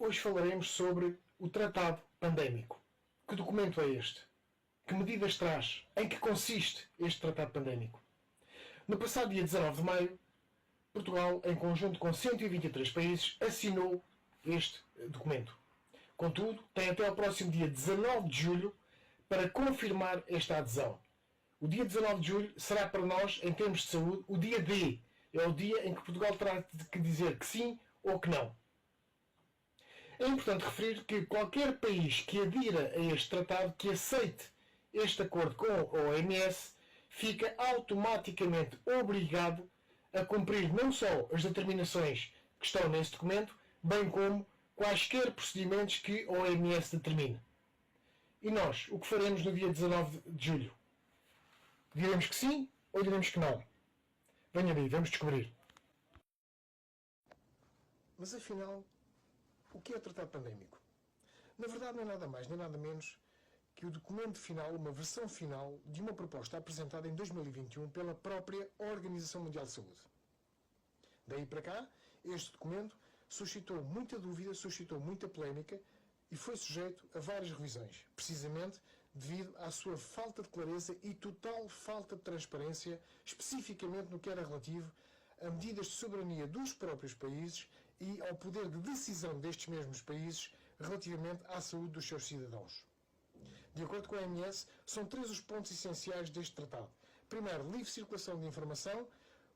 Hoje falaremos sobre o Tratado Pandémico. Que documento é este? Que medidas traz? Em que consiste este Tratado Pandémico? No passado dia 19 de maio, Portugal, em conjunto com 123 países, assinou este documento. Contudo, tem até ao próximo dia 19 de julho para confirmar esta adesão. O dia 19 de julho será para nós, em termos de saúde, o dia D. É o dia em que Portugal terá de dizer que sim ou que não. É importante referir que qualquer país que adira a este tratado, que aceite este acordo com a OMS, fica automaticamente obrigado a cumprir não só as determinações que estão nesse documento, bem como quaisquer procedimentos que a OMS determine. E nós, o que faremos no dia 19 de julho? Diremos que sim ou diremos que não? Venha daí, vamos descobrir. Mas afinal, o que é o Tratado Pandémico? Na verdade, não é nada mais nem nada menos que o documento final, uma versão final de uma proposta apresentada em 2021 pela própria Organização Mundial de Saúde. Daí para cá, este documento suscitou muita dúvida, suscitou muita polémica e foi sujeito a várias revisões, precisamente devido à sua falta de clareza e total falta de transparência, especificamente no que era relativo a medidas de soberania dos próprios países e ao poder de decisão destes mesmos países relativamente à saúde dos seus cidadãos. De acordo com a OMS, são três os pontos essenciais deste tratado. Primeiro, livre circulação de informação.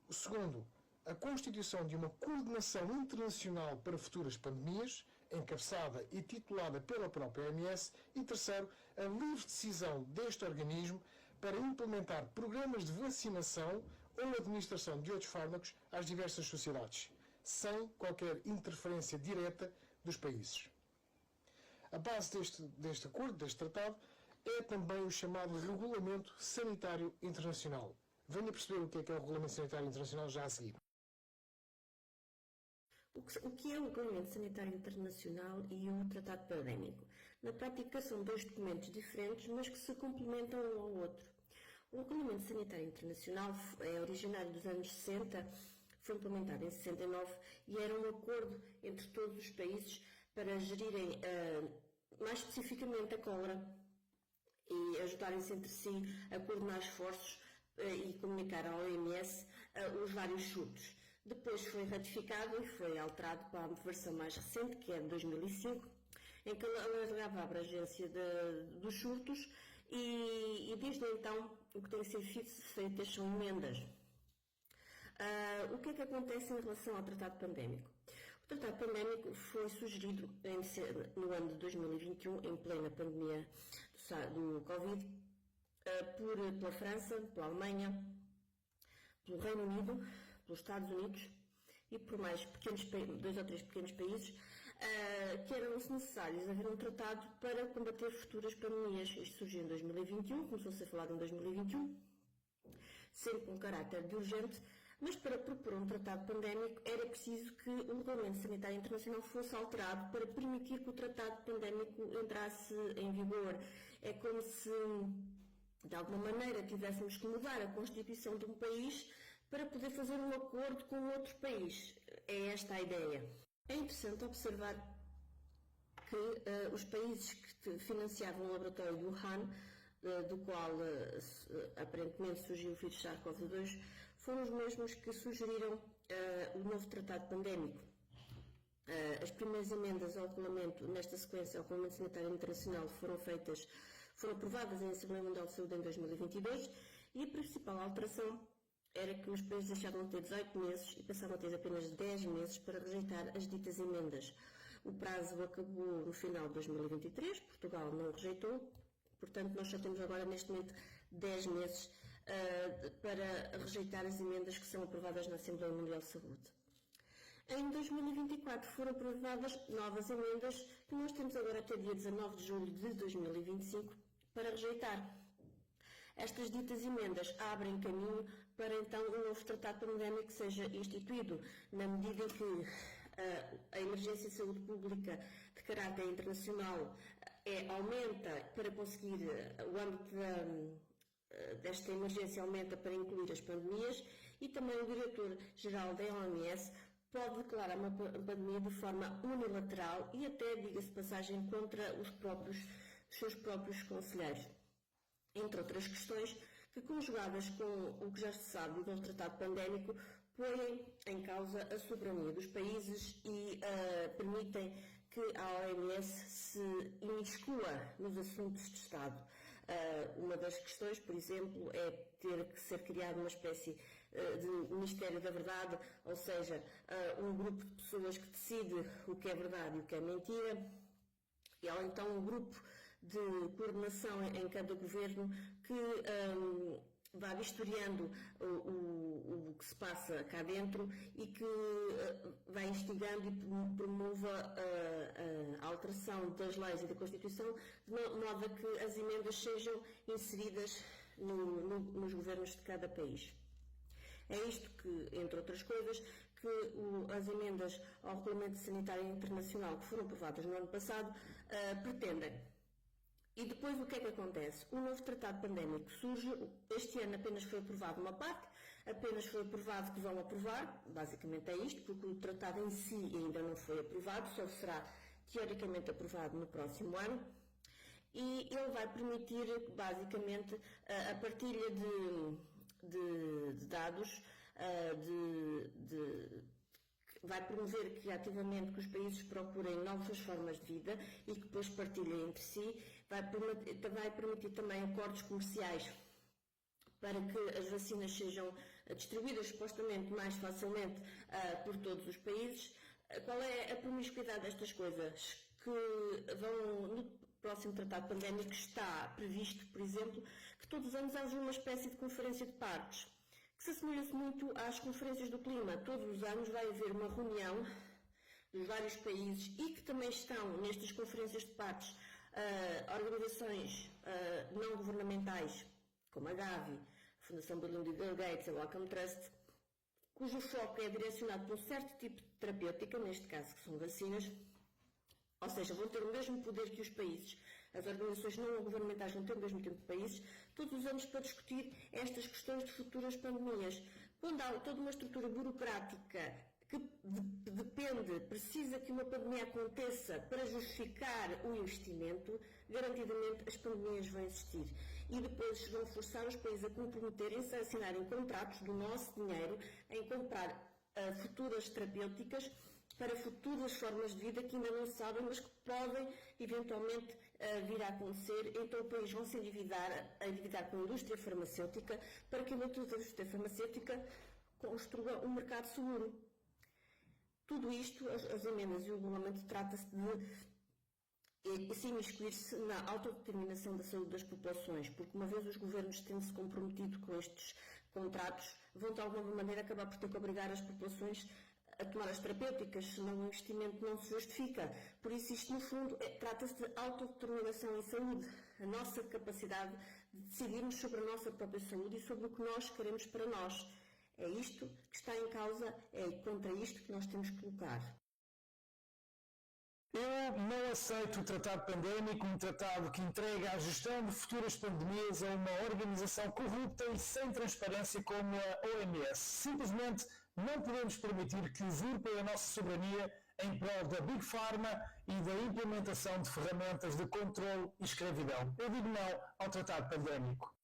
O segundo, a constituição de uma coordenação internacional para futuras pandemias, encabeçada e titulada pela própria OMS. E terceiro, a livre decisão deste organismo para implementar programas de vacinação ou administração de outros fármacos às diversas sociedades, sem qualquer interferência direta dos países. A base deste acordo, deste tratado, é também o chamado Regulamento Sanitário Internacional. Venha perceber o que é o Regulamento Sanitário Internacional já a seguir. O que é o Regulamento Sanitário Internacional e o Tratado Pandémico? Na prática são dois documentos diferentes, mas que se complementam um ao outro. O Regulamento Sanitário Internacional é originário dos anos 60, foi implementado em 69 e era um acordo entre todos os países para gerirem mais especificamente a cólera e ajudarem-se entre si a coordenar esforços e comunicar à OMS os vários surtos. Depois foi ratificado e foi alterado para a versão mais recente, que é de 2005, em que alargava a abrangência dos surtos e desde então o que tem sido feito são emendas. O que é que acontece em relação ao Tratado Pandémico? O Tratado Pandémico foi sugerido no ano de 2021, em plena pandemia do Covid, pela França, pela Alemanha, pelo Reino Unido, pelos Estados Unidos e por mais dois ou três pequenos países, que eram necessários haver um tratado para combater futuras pandemias. Isto surgiu em 2021, começou-se a falar em 2021, sempre com caráter de urgente, mas para propor um tratado pandémico era preciso que o Regulamento Sanitário Internacional fosse alterado para permitir que o tratado pandémico entrasse em vigor. É como se, de alguma maneira, tivéssemos que mudar a Constituição de um país para poder fazer um acordo com outro país. É esta a ideia. É interessante observar que os países que financiavam o laboratório de Wuhan, do qual aparentemente surgiu o vírus SARS-CoV-2, foram os mesmos que sugeriram o novo tratado pandémico. As primeiras emendas ao regulamento, nesta sequência ao Regulamento Sanitário Internacional, foram aprovadas em Assembleia Mundial de Saúde em 2022 e a principal alteração era que os países deixavam de ter 18 meses e passavam a ter apenas 10 meses para rejeitar as ditas emendas. O prazo acabou no final de 2023, Portugal não rejeitou, portanto nós só temos agora neste momento 10 meses para rejeitar as emendas que são aprovadas na Assembleia Mundial de Saúde. Em 2024 foram aprovadas novas emendas que nós temos agora até dia 19 de julho de 2025 para rejeitar. Estas ditas emendas abrem caminho para então um novo tratado pandémico que seja instituído, na medida em que a emergência de saúde pública de caráter internacional aumenta para conseguir o âmbito desta emergência aumenta para incluir as pandemias e também o diretor-geral da OMS pode declarar uma pandemia de forma unilateral e até, diga-se de passagem, contra os seus próprios conselheiros. Entre outras questões que, conjugadas com o que já se sabe do novo tratado pandémico, põem em causa a soberania dos países e permitem que a OMS se imiscua nos assuntos de Estado. Uma das questões, por exemplo, é ter que ser criada uma espécie de Ministério da Verdade, ou seja, um grupo de pessoas que decide o que é verdade e o que é mentira, ou então um grupo de coordenação em cada governo que vá vistoriando o que se passa cá dentro e que vai instigando e promova a alteração das leis e da Constituição, de modo a que as emendas sejam inseridas nos governos de cada país. É isto que, entre outras coisas, que as emendas ao Regulamento Sanitário Internacional que foram aprovadas no ano passado pretendem. E depois o que é que acontece? O novo tratado pandémico surge, este ano apenas foi aprovado uma parte, apenas foi aprovado que vão aprovar, basicamente é isto, porque o tratado em si ainda não foi aprovado, só será teoricamente aprovado no próximo ano, e ele vai permitir basicamente a partilha de dados, vai promover criativamente que os países procurem novas formas de vida e que depois partilhem entre si, vai permitir também acordos comerciais para que as vacinas sejam distribuídas supostamente mais facilmente por todos os países. Qual é a promiscuidade destas coisas? Que vão, no próximo tratado pandémico está previsto, por exemplo, que todos os anos haja uma espécie de conferência de partes, que se assemelha-se muito às conferências do clima. Todos os anos vai haver uma reunião dos vários países e que também estão nestas conferências de partes organizações não governamentais, como a Gavi, a Fundação Bill and Melinda Gates, a Wellcome Trust, cujo foco é direcionado para um certo tipo de terapêutica, neste caso que são vacinas, ou seja, vão ter o mesmo poder que os países. As organizações não governamentais vão ter o mesmo tempo que países, todos os anos para discutir estas questões de futuras pandemias. Quando há toda uma estrutura burocrática que precisa que uma pandemia aconteça para justificar o investimento, garantidamente as pandemias vão existir. E depois vão forçar os países a comprometerem-se a assinarem contratos do nosso dinheiro em comprar futuras terapêuticas para futuras formas de vida que ainda não sabem, mas que podem eventualmente vir a acontecer. Então o país vão se endividar com a indústria farmacêutica para que a indústria farmacêutica construa um mercado seguro. Tudo isto, as emendas e o regulamento, trata-se de se imiscuir-se na autodeterminação da saúde das populações, porque uma vez os governos tendo-se comprometido com estes contratos, vão de alguma maneira acabar por ter que obrigar as populações a tomar as terapêuticas, senão o investimento não se justifica. Por isso isto, no fundo, trata-se de autodeterminação em saúde, a nossa capacidade de decidirmos sobre a nossa própria saúde e sobre o que nós queremos para nós. É isto que está em causa, é contra isto que nós temos que lutar. Eu não aceito o tratado pandémico, um tratado que entrega a gestão de futuras pandemias a uma organização corrupta e sem transparência como a OMS. Simplesmente não podemos permitir que usurpem a nossa soberania em prol da Big Pharma e da implementação de ferramentas de controle e escravidão. Eu digo não ao tratado pandémico.